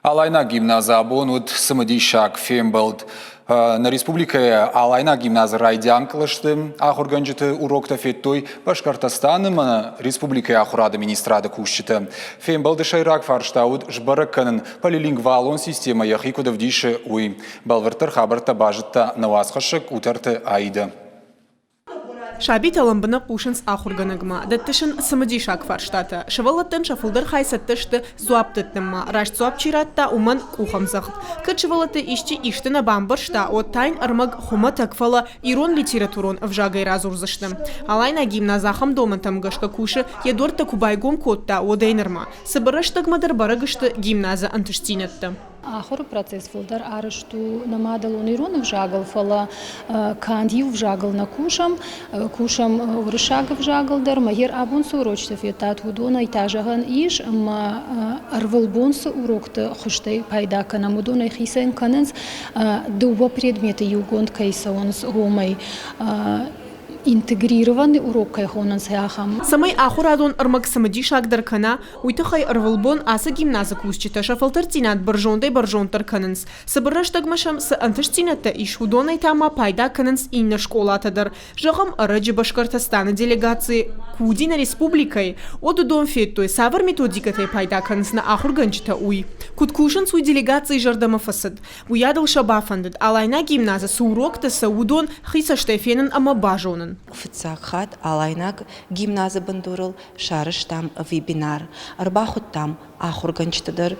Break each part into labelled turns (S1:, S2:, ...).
S1: Алайна гимназа бонут самодишак фембалд. На республике Алайна гимназа райдян кылышты, ахурганжыты урокта феттой Башкортостаным республике ахурады министрады кушчыты. Фембалды шайрак фарштауд жбарыкканын полилингвалон система яхикудов диши уй. Балвыртыр хабарта бажытта навасқашык утарты айды.
S2: Шабит аламбына пушинс ахурганагма, даттышын самадишак фарштата. Шавалаттан шафулдар хайсаттышты зуаптыттымма, раш зуапчиратта уман кухамзахт. Качевалаты ищи иштына бамбаршта, от тайн армаг хума такфала ирон литературон в жагай разурзаштым. Алайна гимназахам домантам гашка куши, едорта кубайгом котта одейнерма. Сабарыштагмадар барагышты гимназа антыштинетта.
S3: Ахор процесс фолдар арешту намадал унирон в жагал фала кандив в жагал на кушам врышага в жагал дар магер абун сурочта фетат худона итажаган иш ма арвалбонс урокта хуштай пайда кана мудона хисен каненс дуба предметы югонд кайсаонс гомай интегрированный урок кайхонан сяхам.
S2: Самай ахурадон армак самадишак даркана, уйтахай арвалбон аса гимназа кушчита шафалтартинат баржондай баржон тарканенс. Сабараштагмашам с антыштинатта иш худонай тама пайда каненс инна школатадар. Жагам араджи Башкортостана делегации кудина республикой. Оду дом феттой савар методикатай пайда каненс на ахурганчита уй. Куткушан суй делегации жардама фасад. Уядал шабафандад, алайна гимназа с урокта саудон хиса штефенен ама бажонен.
S4: Фцахат алайнак гимназа бандурал шарыш там вебинар. Арбахут там ахурганчтадар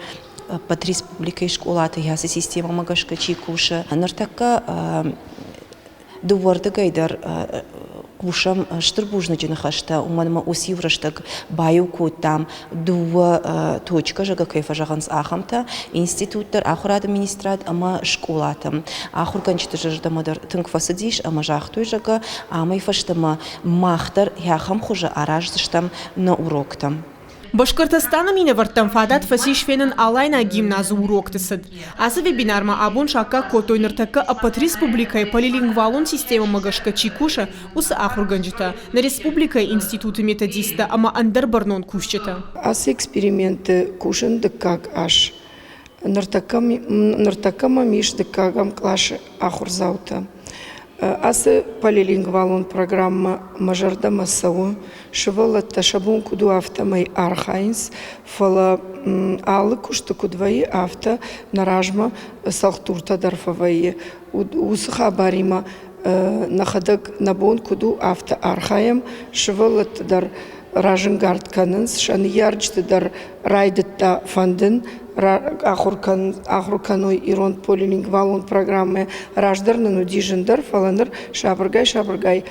S4: под республикой школата ясы система магашка чикуша. Нартака дуворда гайдар кушам штырбужна джинахашта уманма усивраштаг баюку там дуа точка жага кайфа жаганс ахамта институттар ахурад администрат ама школатам ахурганчта жардамадар тынкфасадиш ама жахтой жага ама ифаштама махтар яхам хуже араждыштам на уроктам.
S2: Башкортостана мине вартам фадат фасишфенен алайна гимназу уроктысыд. Аса вебинарма абон шака котойныртака апат республикай полилингвалон система магашка чикуша уса ахурганджита. На республикай институты методиста ама андар барнон кушчета.
S5: Аса эксперименты кушен декак аш. Ныртакама миш декагам клаш ахурзаута. Аса полилингвалон программа мажарда масау шевала ташабун куду автомай архайнс фала алы кушта кудваи авто наражма салхтурта дарфаваи усха барима нахадак набон куду авто архаем шевала дар раженгард каненс шан ярджта дар райдетта фанден ахурканой ирон полилингвалон программы раждарны нудижендар фаландар шабыргай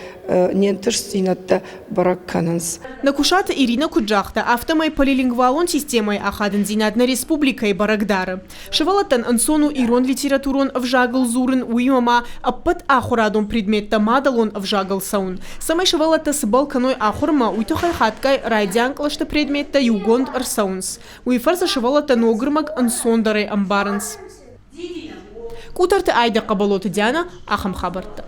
S5: нентыш синатта барак каненс.
S2: Накушата Ирина Куджахта автомай полилингвалон системой ахаден зинат на республикой барагдары. Шевалатан ансону ирон литературон в жагл зурен уимама аппат ахурадон предметта мадалон в жагл саун. Самай шевалата с балканой ахурма уйтахай хаткай райдян клашта предметта югонд арсаунс. Уифарса шевалата ногрмаг ансондарай амбаранс. Кутарты айда кабалоты Диана ахам хабарта.